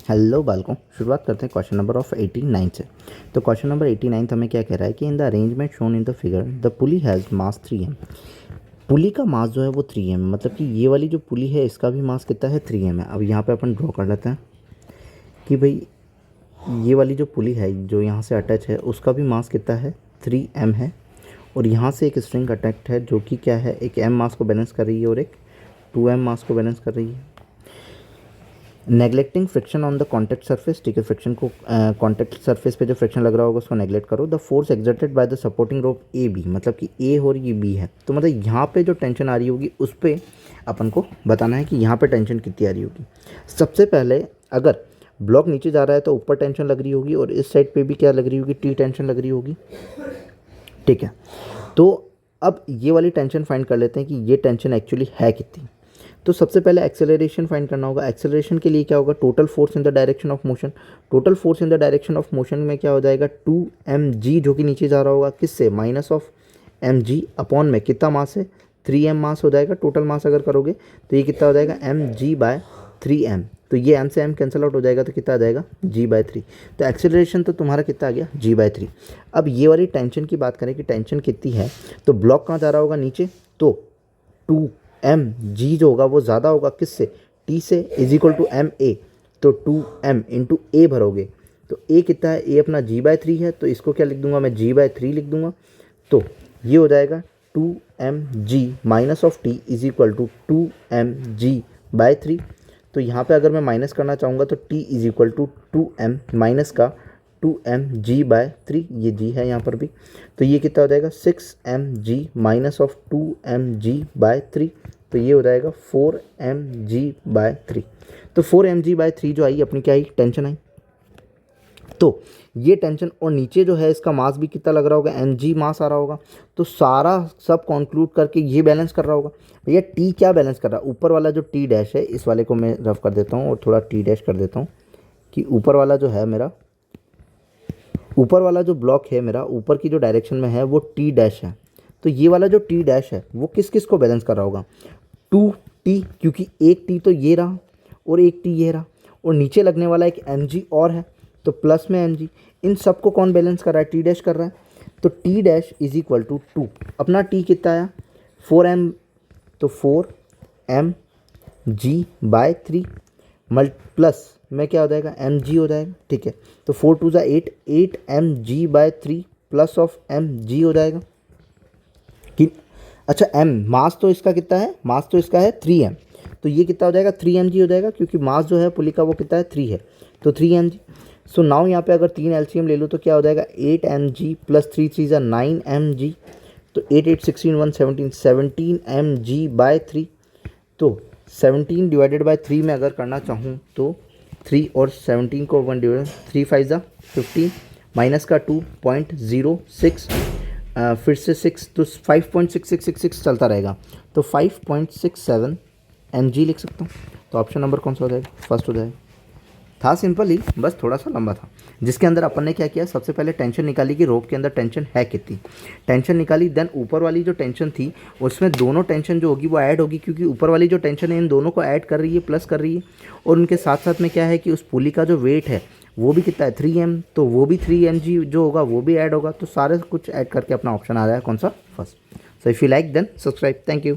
Hello बालकों, शुरुआत करते हैं क्वेश्चन नंबर ऑफ 89 से। तो क्वेश्चन नंबर 89 हमें क्या कह रहा है कि in the arrangement shown in the figure the pulley has mass 3m। पुली का मास जो है वो 3m है, मतलब कि ये वाली जो पुली है इसका भी मास कितना है 3m है। अब यहाँ पे अपन ड्रॉ कर लेते हैं कि भाई ये वाली जो पुली है जो यहाँ से अटैच है उसका भी मास कितना है 3m है, और यहाँ से एक स्ट्रिंग अटैच है जो कि क्या है, एक m मास को बैलेंस कर रही है और एक 2m मास को बैलेंस कर रही है। Neglecting friction on the contact surface, ठीक है, फ्रिक्शन को कॉन्टैक्ट सरफेस पे जो फ्रिक्शन लग रहा होगा उसको नेगलेक्ट करो। The force exerted by the supporting rope A B, मतलब कि ए और ये बी है, तो मतलब यहाँ पे जो टेंशन आ रही होगी उस पर अपन को बताना है कि यहाँ पे टेंशन कितनी आ रही होगी। सबसे पहले अगर ब्लॉक नीचे जा रहा है तो ऊपर टेंशन लग रही होगी और इस साइड पे भी क्या लग रही होगी, टी टेंशन लग रही होगी, ठीक है। तो अब ये वाली टेंशन फाइंड कर लेते हैं कि ये टेंशन एक्चुअली है कितनी। तो सबसे पहले एक्सेलरेशन फाइंड करना होगा। एक्सेलरेशन के लिए क्या होगा, total force in the direction of motion. Total force in the direction of motion में क्या हो जाएगा 2mg, जो कि नीचे जा रहा होगा किससे, माइनस ऑफ mg अपॉन में कितना मास है 3m मास हो जाएगा। टोटल मास अगर करोगे तो ये कितना हो जाएगा mg/3m, तो ये m से m कैंसिल आउट हो जाएगा तो कितना आ जाएगा g/3। तो एक्सेलरेशन तो तुम्हारा कितना आ गया g/3। अब ये वाली टेंशन की बात करें कि टेंशन कितनी है, तो ब्लॉक कहाँ जा रहा होगा नीचे, तो 2mg जो होगा वो ज़्यादा होगा किससे, t से, इज इक्वल टू ma, तो 2m इंटू ए भरोगे तो a कितना है, a अपना g/3 है, तो इसको क्या लिख दूंगा मैं g/3 लिख दूंगा। तो ये हो जाएगा 2mg minus of t is equal to 2mg/3। तो यहाँ पे अगर मैं माइनस करना चाहूँगा तो t is equal to 2m minus का 2mg/3, ये g है यहाँ पर भी, तो ये कितना हो जाएगा 6mg माइनस ऑफ 2mg/3, तो ये हो जाएगा 4mg/3। तो 4mg/3 जो आई अपनी क्या आई, टेंशन आई। तो ये टेंशन, और नीचे जो है इसका मास भी कितना लग रहा होगा, mg मास आ रहा होगा, तो सारा सब कंक्लूड करके ये बैलेंस कर रहा होगा। भैया t क्या बैलेंस कर रहा है, ऊपर वाला जो t डैश है इस वाले को मैं रफ कर देता हूँ और थोड़ा t डैश कर देता हूँ कि ऊपर वाला जो है मेरा, ऊपर वाला जो ब्लॉक है मेरा ऊपर की जो डायरेक्शन में है वो टी डैश है। तो ये वाला जो टी डैश है वो किस किस को बैलेंस कर रहा होगा, 2t, क्योंकि एक टी तो ये रहा और एक टी ये रहा, और नीचे लगने वाला एक mg और है तो प्लस में mg, इन सब को कौन बैलेंस कर रहा है, टी डैश कर रहा है। तो T dash is equal to 2, अपना टी कितना आया 4m, तो 4mg/3 प्लस में क्या हो जाएगा mg हो जाएगा, ठीक है। तो 4 2 ज़ा 8, 8mg/3 प्लस ऑफ mg हो जाएगा कि अच्छा m मास तो इसका कितना है, मास तो इसका है 3m, तो ये कितना हो जाएगा 3mg हो जाएगा, क्योंकि मास जो है पुली का वो कितना है 3 है, तो 3mg। सो नाउ यहाँ पे अगर 3 LCM ले लो तो क्या हो जाएगा 8mg प्लस 3 3 ज़ा 9mg, तो 8 8 16 1 17 17mg/3। तो 17 डिवाइडेड बाय 3 में अगर करना चाहूँ तो 3 और 17 को 1 डिवाइड 3 5 ज़ा 15 माइनस का 2.06, फिर से 6 तो 5.6666 चलता रहेगा, तो 5.67 mg लिख सकता हूँ। तो ऑप्शन नंबर कौन सा हो जाएगा, फर्स्ट हो जाएगा। था सिंपल ही, बस थोड़ा सा लंबा था, जिसके अंदर अपन ने क्या किया, सबसे पहले टेंशन निकाली कि रोप के अंदर टेंशन है कितनी, टेंशन निकाली, देन ऊपर वाली जो टेंशन थी उसमें दोनों टेंशन जो होगी वो ऐड होगी, क्योंकि ऊपर वाली जो टेंशन है इन दोनों को ऐड कर रही है, प्लस कर रही है, और उनके साथ साथ में क्या है कि उस पुली का जो वेट है वो भी कितना है 3m, तो वो भी 3mg जो होगा वो भी ऐड होगा, तो सारे कुछ ऐड करके अपना ऑप्शन आ रहा है कौन सा, first. So if you like then subscribe, thank you.